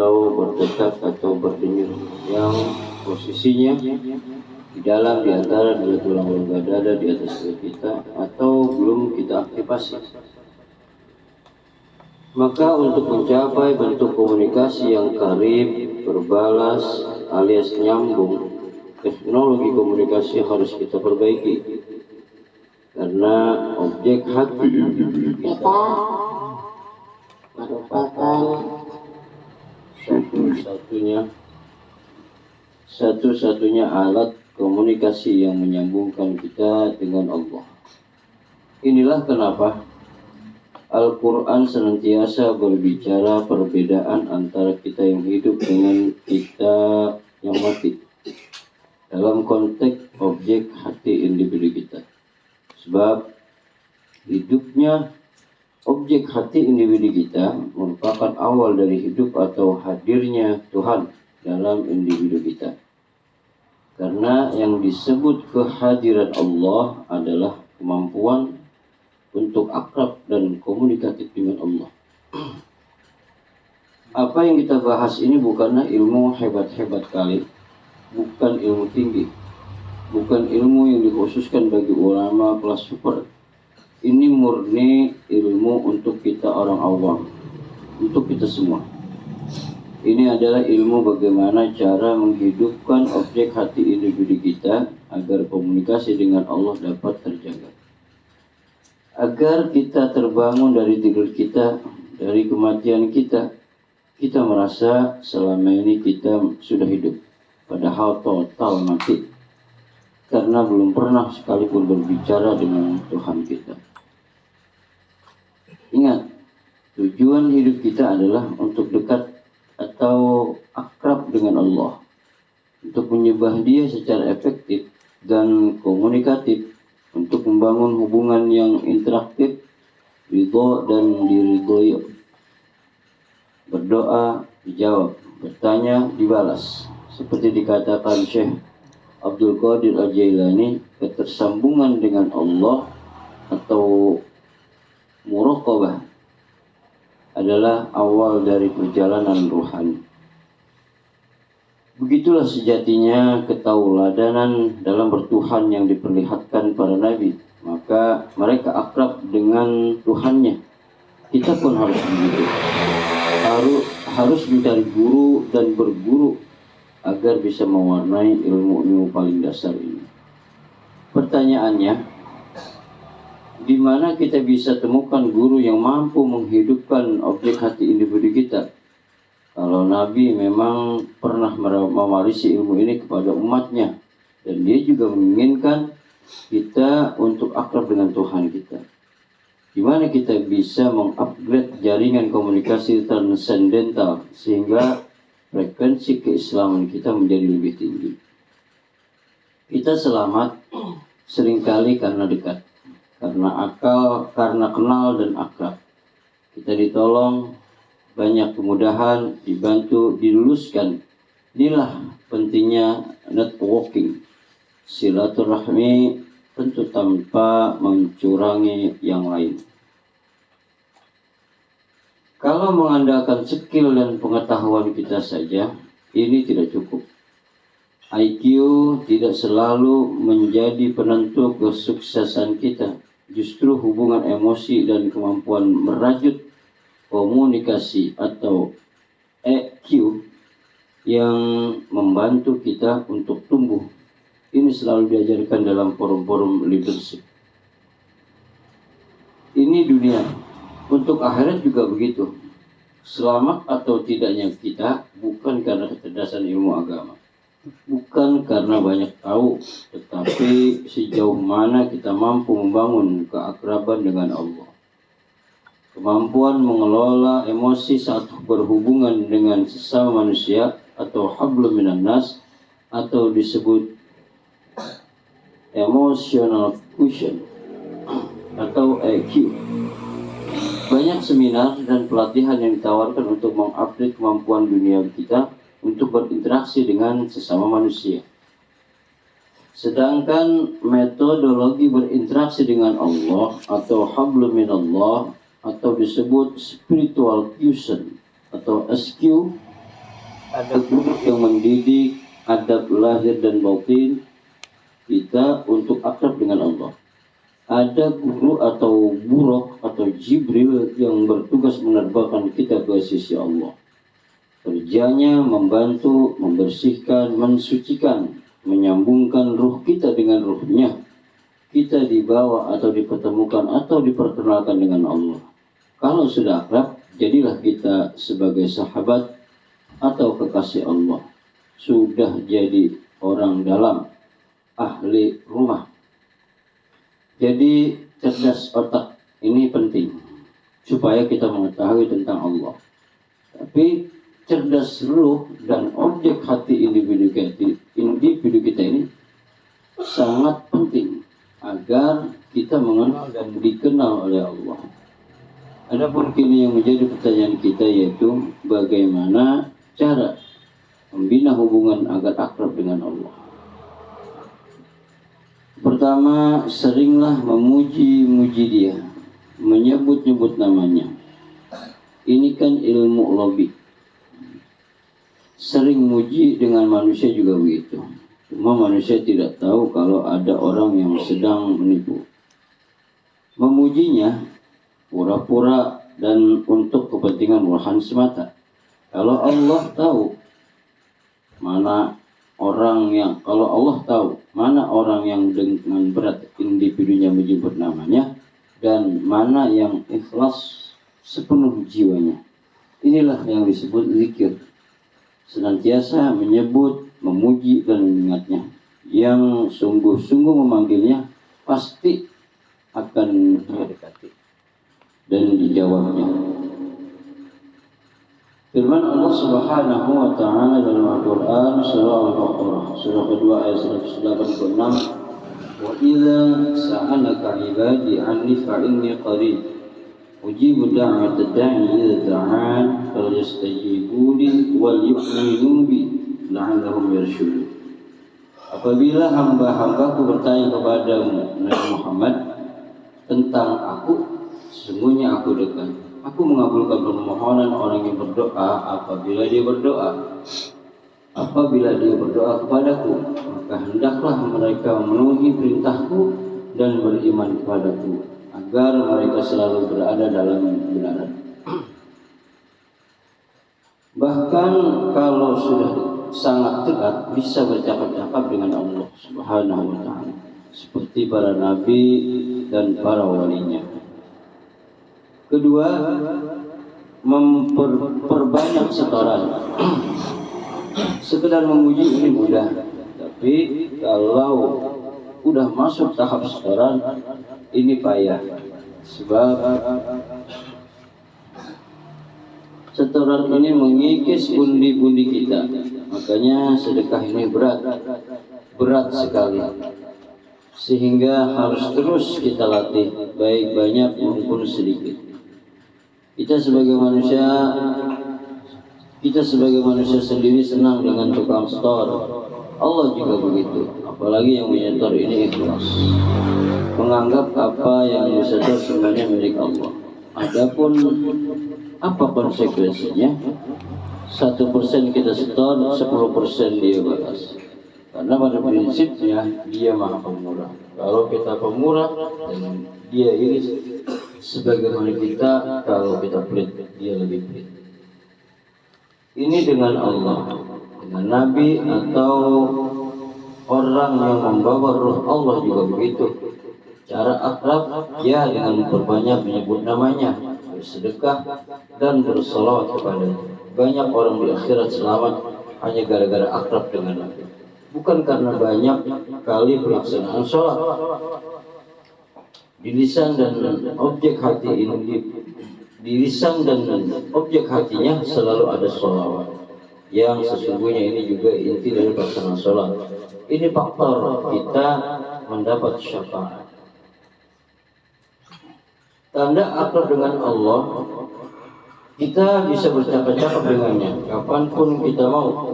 atau berdekat atau berdenyut yang posisinya di dalam, di antara dua tulang rongga dada di atas perut kita atau belum kita aktifasi. Maka untuk mencapai bentuk komunikasi yang karib, berbalas alias nyambung, teknologi komunikasi harus kita perbaiki. Karena objek hati kita merupakan satu-satunya alat komunikasi yang menyambungkan kita dengan Allah. Inilah kenapa Al-Quran senantiasa berbicara perbedaan antara kita yang hidup dengan kita yang mati dalam konteks objek hati individu kita. Sebab hidupnya objek hati individu kita merupakan awal dari hidup atau hadirnya Tuhan dalam individu kita. Karena yang disebut kehadiran Allah adalah kemampuan untuk akrab dan komunikatif dengan Allah. Apa yang kita bahas ini bukanlah ilmu hebat-hebat kali, bukan ilmu tinggi, bukan ilmu yang dikhususkan bagi ulama kelas super. Ini murni ilmu untuk kita orang awam, untuk kita semua. Ini adalah ilmu bagaimana cara menghidupkan objek hati individu kita agar komunikasi dengan Allah dapat terjaga. Agar kita terbangun dari tidur kita, dari kematian kita, kita merasa selama ini kita sudah hidup, padahal total mati, karena belum pernah sekalipun berbicara dengan Tuhan kita. Ingat, tujuan hidup kita adalah untuk dekat atau akrab dengan Allah, untuk menyembah Dia secara efektif dan komunikatif, untuk membangun hubungan yang interaktif, ridho dan diridhoi, berdoa dijawab, bertanya dibalas. Seperti dikatakan Syekh Abdul Qadir Al-Jailani, ketersambungan dengan Allah atau muraqabah adalah awal dari perjalanan ruhani. Begitulah sejatinya ketauladanan dalam bertuhan yang diperlihatkan para nabi. Maka mereka akrab dengan Tuhannya. Kita pun harus begitu. Harus mencari guru dan berguru agar bisa mewarnai ilmu-ilmu paling dasar ini. Pertanyaannya, di mana kita bisa temukan guru yang mampu menghidupkan objek hati individu kita? Kalau Nabi memang pernah mewarisi ilmu ini kepada umatnya, dan dia juga menginginkan kita untuk akrab dengan Tuhan kita. Di mana kita bisa mengupgrade jaringan komunikasi transendental sehingga frekuensi keislaman kita menjadi lebih tinggi. Kita selamat seringkali karena dekat, karena akal, karena kenal dan akrab. Kita ditolong, banyak kemudahan, dibantu, diluluskan. Inilah pentingnya networking, silaturahmi, tentu tanpa mencurangi yang lain. Kalau mengandalkan skill dan pengetahuan kita saja, ini tidak cukup. IQ tidak selalu menjadi penentu kesuksesan kita. Justru hubungan emosi dan kemampuan merajut komunikasi atau EQ yang membantu kita untuk tumbuh. Ini selalu diajarkan dalam forum-forum leadership. Ini dunia. Untuk akhirat juga begitu. Selamat atau tidaknya kita bukan karena kecerdasan ilmu agama, bukan karena banyak tahu, tetapi sejauh mana kita mampu membangun keakraban dengan Allah. Kemampuan mengelola emosi saat berhubungan dengan sesama manusia atau hablum minan nas, atau disebut emotional quotient atau EQ. Banyak seminar dan pelatihan yang ditawarkan untuk mengupdate kemampuan dunia kita untuk berinteraksi dengan sesama manusia. Sedangkan metodologi berinteraksi dengan Allah atau hablum minallah, atau disebut spiritual fusion atau SQ, ada guru yang mendidik adab lahir dan batin kita untuk akrab dengan Allah. Ada guru atau buruk atau Jibril yang bertugas menerbangkan kita ke sisi Allah. Kerjanya membantu, membersihkan, mensucikan, menyambungkan ruh kita dengan ruhnya. Kita dibawa atau dipertemukan atau diperkenalkan dengan Allah. Kalau sudah akrab, jadilah kita sebagai sahabat atau kekasih Allah. Sudah jadi orang dalam, ahli rumah. Jadi cerdas otak ini penting supaya kita mengetahui tentang Allah. Tapi cerdas ruh dan objek hati individu kita ini sangat penting agar kita mengenal dan dikenal oleh Allah. Adapun kini yang menjadi pertanyaan kita yaitu bagaimana cara membina hubungan agar akrab dengan Allah. Pertama, seringlah memuji-muji dia, menyebut-nyebut namanya. Ini kan ilmu lobby. Sering muji dengan manusia juga begitu. Cuma manusia tidak tahu kalau ada orang yang sedang menipu. Memujinya pura-pura dan untuk kepentingan murahan semata. Kalau Allah tahu kalau Allah tahu mana orang yang dengan berat individunya menyebut namanya dan mana yang ikhlas sepenuh jiwanya. Inilah yang disebut zikir. Senantiasa menyebut, memuji dan mengingatnya. Yang sungguh-sungguh memanggilnya pasti akan didekati dan dijawabnya. Firman Allah Subhanahu wa taala dalam Al-Qur'an surah Al-Baqarah surah kedua ayat 186, "Wa idza sa'alaka 'ibadi 'anni fa inni qarib ujibu da'watad da'i idza da'an falyastajibu li wal yu'minu bi la'allahum yarshudun." Apabila hamba-hambaku bertanya kepadamu Nabi Muhammad tentang aku, sesungguhnya aku dekat. Aku mengabulkan permohonan orang yang berdoa apabila dia berdoa. Apabila dia berdoa kepadaku, maka hendaklah mereka memenuhi perintahku dan beriman kepadaku, agar mereka selalu berada dalam kebenaran. Bahkan kalau sudah sangat dekat, bisa bercakap-cakap dengan Allah Subhanahu wa ta'ala, seperti para nabi dan para walinya. Kedua, memperbanyak setoran. Sekedar memuji ini mudah, tapi kalau udah masuk tahap setoran ini payah. Sebab setoran ini mengikis pundi-pundi kita. Makanya sedekah ini berat sekali. Sehingga harus terus kita latih, baik banyak maupun sedikit. Kita sebagai manusia sendiri senang dengan tukang setor. Allah juga begitu. Apalagi yang menyetor ini ikhlas, menganggap apa yang disetor sebenarnya milik Allah. Adapun apa konsekuensinya? 1% kita setor, 10% dia balas. Karena pada prinsipnya dia maha pemurah. Kalau kita pemurah, dan dia ini sebagaimana kita, kalau kita pelit, dia lebih pelit. Ini dengan Allah, dengan Nabi atau orang yang membawa ruh Allah juga begitu. Cara akrab ya dengan memperbanyak menyebut namanya, bersedekah dan bersolawat kepadanya. Banyak orang di akhirat selamat hanya gara-gara akrab dengan Nabi, bukan karena banyak kali pelaksanaan sholat. Di lisan dan objek hati ini, di lisan dan objek hatinya selalu ada sholawat, yang sesungguhnya ini juga inti dari pelaksanaan sholat. Ini faktor kita mendapat syafaat. Tanda akrab dengan Allah, kita bisa bercakap-cakap dengannya kapanpun kita mau.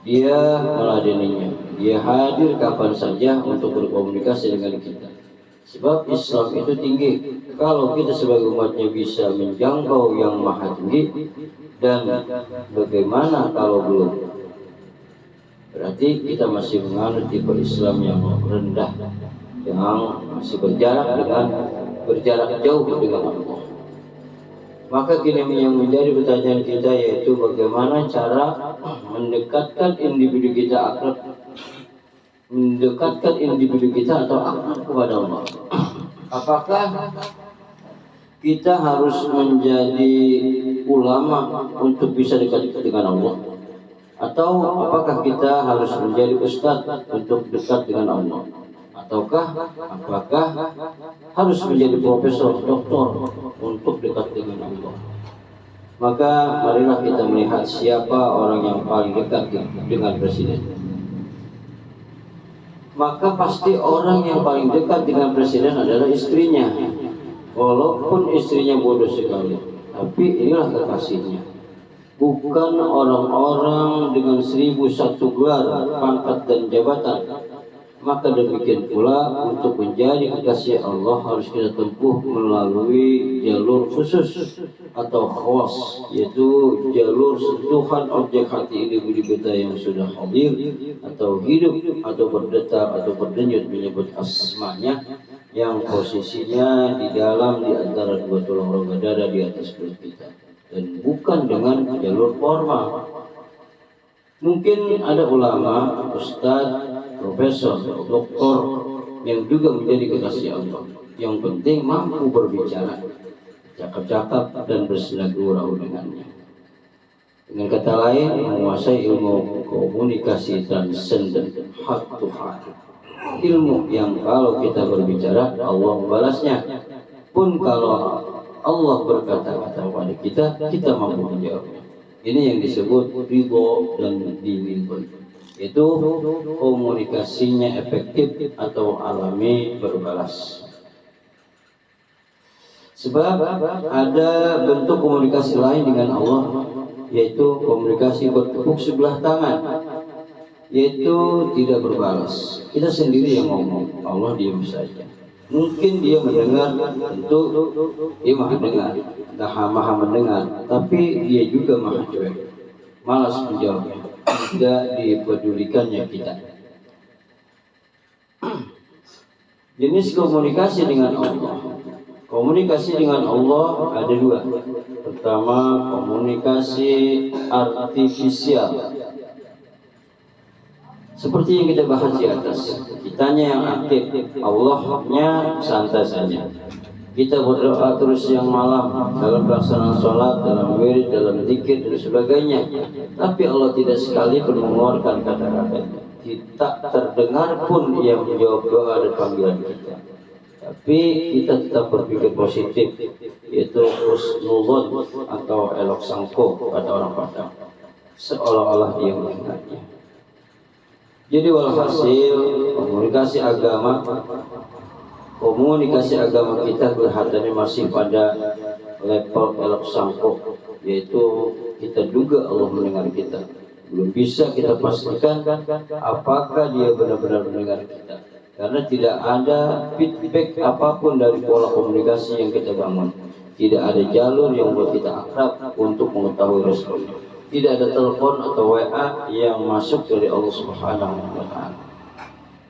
Dia meladeninya, dia hadir kapan saja untuk berkomunikasi dengan kita. Sebab Islam itu tinggi. Kalau kita sebagai umatnya bisa menjangkau yang maha tinggi, Dan bagaimana kalau belum? Berarti kita masih menganut tipe Islam yang rendah, yang masih berjarak jauh dengan Allah. Maka kini yang menjadi pertanyaan kita yaitu bagaimana cara mendekatkan individu kita atau akrab kepada Allah. Apakah kita harus menjadi ulama untuk bisa dekat dengan Allah? Atau apakah kita harus menjadi ustadz untuk dekat dengan Allah? Ataukah apakah harus menjadi profesor, doktor untuk dekat dengan Allah? Maka marilah kita melihat siapa orang yang paling dekat dengan presiden. Maka pasti orang yang paling dekat dengan presiden adalah istrinya. Walaupun istrinya bodoh sekali, tapi inilah kekasihnya. Bukan orang-orang dengan 1001 gelar, pangkat dan jabatan. Maka demikian pula untuk menjadi kekasih Allah harus kita tempuh melalui jalur khusus atau khawas, yaitu jalur sentuhan objek hati individu kita yang sudah hadir atau hidup atau berdetak atau berdenyut menyebut asmanya, yang posisinya di antara dua tulang rongga dada di atas perut kita, dan bukan dengan jalur formal. Mungkin ada ulama, ustadz, profesor, doktor yang juga menjadi kekasih Allah. Yang penting mampu berbicara, cakap-cakap dan bersinagurau dengannya. Dengan kata lain, menguasai ilmu komunikasi transenden, heart to heart. Ilmu yang kalau kita berbicara, Allah membalasnya. Pun kalau Allah berkata-kata kepada kita, kita mampu menjawabnya. Ini yang disebut ridho dan diridhoi. Itu komunikasinya efektif atau alami berbalas. Sebab ada bentuk komunikasi lain dengan Allah, yaitu komunikasi bertepuk sebelah tangan, yaitu tidak berbalas. Kita sendiri yang ngomong, Allah diam saja. Mungkin dia mendengar, tentu dia maha dengar, maha mendengar, tapi dia juga maha cuek, malas menjawabnya, tidak dipedulikannya kita. Jenis komunikasi dengan Allah. Komunikasi dengan Allah ada dua. Pertama, komunikasi artifisial. Seperti yang kita bahas di atas, kitanya yang aktif, Allahnya santai saja. Kita berdoa terus siang malam dalam pelaksanaan sholat, dalam wirid, dalam zikir dan sebagainya. Tapi Allah tidak sekali pun mengeluarkan kata-kata. Tidak terdengar pun ia menjawab doa dan panggilan kita. Tapi kita tetap berpikir positif, yaitu husnuzon atau elok sangko kata orang Padang, seolah-olah dia mendengarnya. Jadi walhasil komunikasi agama kita kelihatannya masih pada level elok sangko, yaitu kita duga Allah mendengar kita. Belum bisa kita pastikan apakah dia benar-benar mendengar kita, karena tidak ada feedback apapun dari pola komunikasi yang kita bangun. Tidak ada jalur yang buat kita akrab untuk mengetahui responnya. Tidak ada telepon atau WA yang masuk dari Allah Subhanahu wa Ta'ala.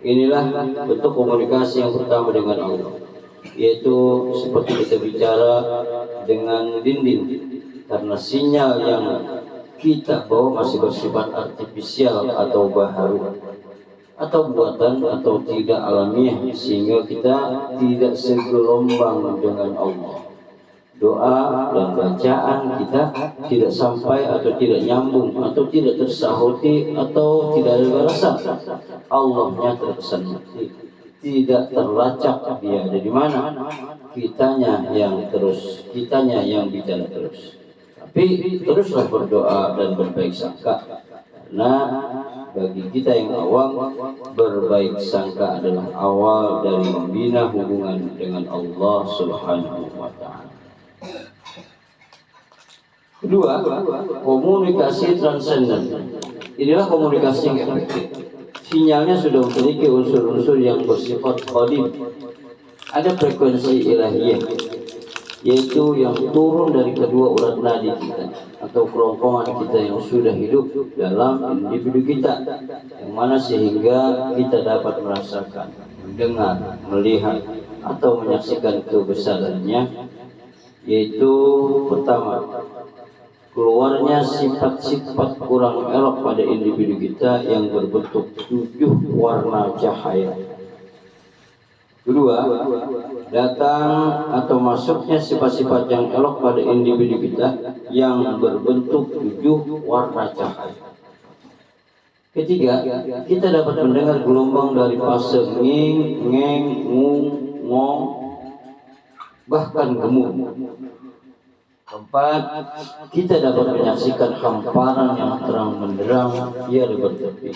Inilah bentuk komunikasi yang pertama dengan Allah, yaitu seperti kita bicara dengan dinding, karena sinyal yang kita bawa masih bersifat artifisial atau baharu, atau buatan atau tidak alamiah, sehingga kita tidak segelombang dengan Allah. Doa dan bacaan kita tidak sampai atau tidak nyambung atau tidak tersahuti atau tidak ada balasan. Allahnya terkesan mati, tidak terlacak dia ada di mana. Kitanya yang bicara terus. Tapi teruslah berdoa dan berbaik sangka, karena bagi kita yang awam, berbaik sangka adalah awal dari membina hubungan dengan Allah Subhanahu wa Ta'ala. Kedua, komunikasi transenden. Inilah komunikasi yang efektif. Sinyalnya sudah memiliki unsur-unsur yang bersifat qadim. Ada frekuensi ilahiyah. yaitu yang turun dari kedua urat nadi kita atau kerongkongan kita yang sudah hidup dalam individu kita, yang mana sehingga kita dapat merasakan, mendengar, melihat atau menyaksikan kebesarannya, yaitu pertama, keluarnya sifat-sifat kurang elok pada individu kita yang berbentuk 7 warna cahaya. Kedua, datang atau masuknya sifat-sifat yang elok pada individu kita yang berbentuk 7 warna cahaya. Ketiga, kita dapat mendengar gelombang dari fase nging, ngeng, ngung, ngong, bahkan gemuk. Keempat, kita dapat menyaksikan hamparan yang terang benderang tiada bertepi.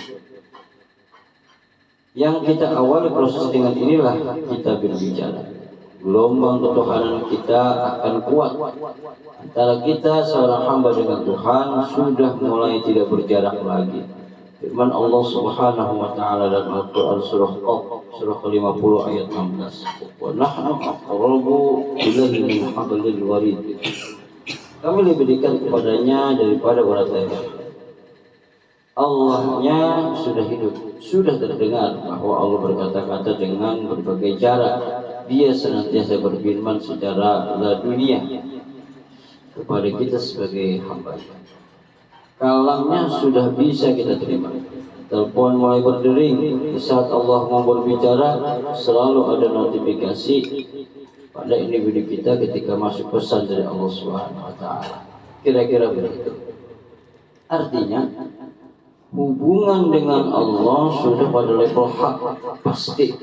Yang kita awali proses dengan inilah kita berbicara. Gelombang ketuhanan kita akan kuat. Antara kita seorang hamba dengan Tuhan sudah mulai tidak berjarak lagi. Firman Allah Subhanahu wa taala dalam Al-Qur'an surah Qaf surah ke-50 ayat 16. Wa nahnu aqrabu ilaihi min hablil warid. Kami lebih dekat kepadanya daripada urat leher. Allahnya sudah hidup, sudah terdengar bahwa Allah berkata-kata dengan berbagai cara. Dia senantiasa berfirman secara ladunia kepada kita sebagai hamba. Kalamnya sudah bisa kita terima. Telepon mulai berdering. Di saat Allah mau berbicara, selalu ada notifikasi pada individu kita ketika masuk pesan dari Allah Subhanahu wa taala. Kira-kira begitu. Artinya, hubungan dengan Allah sudah pada level hak, pasti,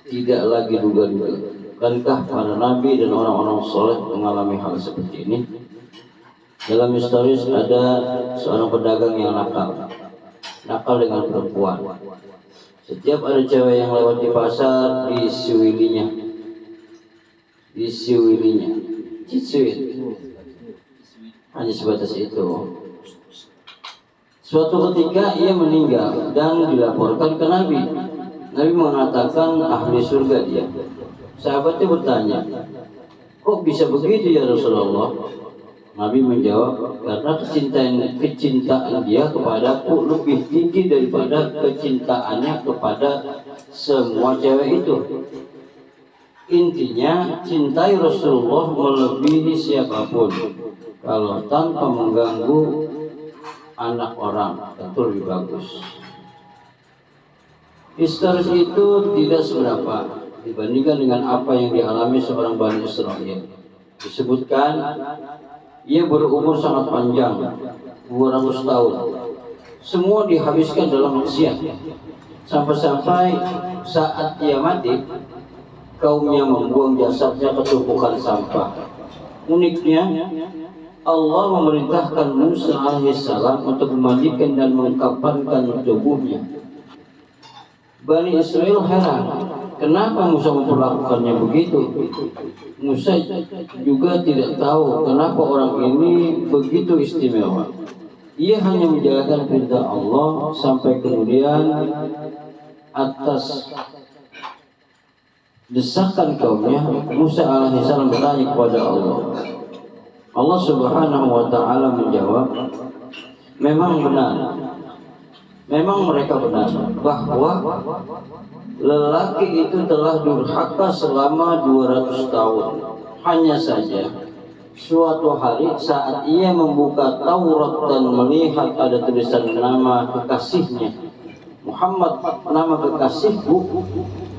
tidak lagi duga-duga. Bukankah para nabi dan orang-orang soleh mengalami hal seperti ini? Dalam historis ada seorang pedagang yang nakal dengan perempuan. Setiap ada cewek yang lewat di pasar, disiwilinya, cicit, hanya sebatas itu. Suatu ketika ia meninggal dan dilaporkan ke Nabi. Nabi mengatakan ahli surga dia. Sahabatnya bertanya, kok bisa begitu ya Rasulullah? Nabi menjawab, karena kecintaan dia kepadaku lebih tinggi daripada kecintaannya kepada semua cewek itu. Intinya, cintai Rasulullah melebihi siapapun. Kalau tanpa mengganggu anak orang, tentu lebih bagus. Historis itu tidak seberapa dibandingkan dengan apa yang dialami seorang Bani Israel. Disebutkan ia berumur sangat panjang, 200 tahun. Semua dihabiskan dalam maksiat. Sampai-sampai saat dia mati, kaumnya membuang jasadnya ke tumpukan sampah. Uniknya, Allah memerintahkan Musa alaihissalam untuk memandikan dan mengkafankan tubuhnya. Bani Israel heran, kenapa Musa memperlakukannya begitu? Musa juga tidak tahu kenapa orang ini begitu istimewa. Ia hanya menjalankan perintah Allah sampai kemudian atas desakan kaumnya, Musa alaihissalam bertanya kepada Allah. Allah Subhanahu wa taala menjawab, memang benar. Memang mereka benar bahwa lelaki itu telah durhaka selama 200 tahun. Hanya saja suatu hari saat ia membuka Taurat dan melihat ada tulisan nama kekasihnya Muhammad, nama kekasihku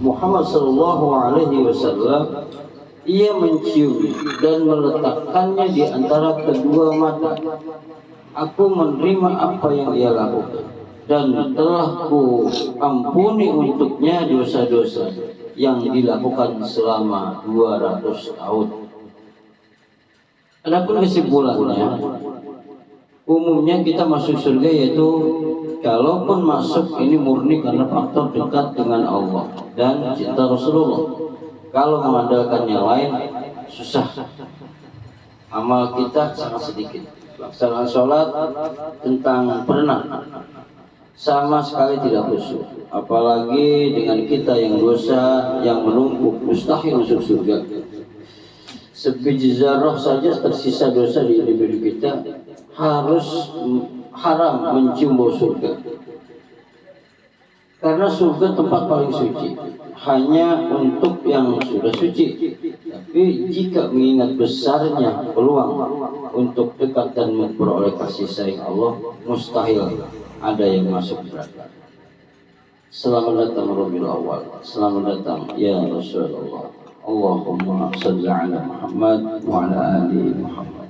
Muhammad sallallahu alaihi wasallam, ia mencium dan meletakkannya di antara kedua mata. Aku menerima apa yang ia lakukan dan telah ku ampuni untuknya dosa-dosa yang dilakukan selama 200 tahun. Adapun kesimpulannya, umumnya kita masuk surga yaitu kalaupun masuk ini murni karena faktor dekat dengan Allah dan cinta Rasulullah. Kalau mengandalkan yang lain susah. Amal kita sangat sedikit. Pelaksanaan sholat tentang berenang sama sekali tidak khusyuk, apalagi dengan kita yang dosa yang menumpuk, mustahil masuk surga. sebiji zarah saja tersisa dosa di individu kita, harus haram mencium bau surga. Karena surga tempat paling suci hanya untuk yang sudah suci. Tapi jika mengingat besarnya peluang untuk dekat dan memperoleh kasih sayang Allah, mustahil ada yang masuk neraka. Selamat datang Rabiul Awal, selamat datang ya Rasulullah. Allahumma salli ala Muhammad wa ala ali Muhammad.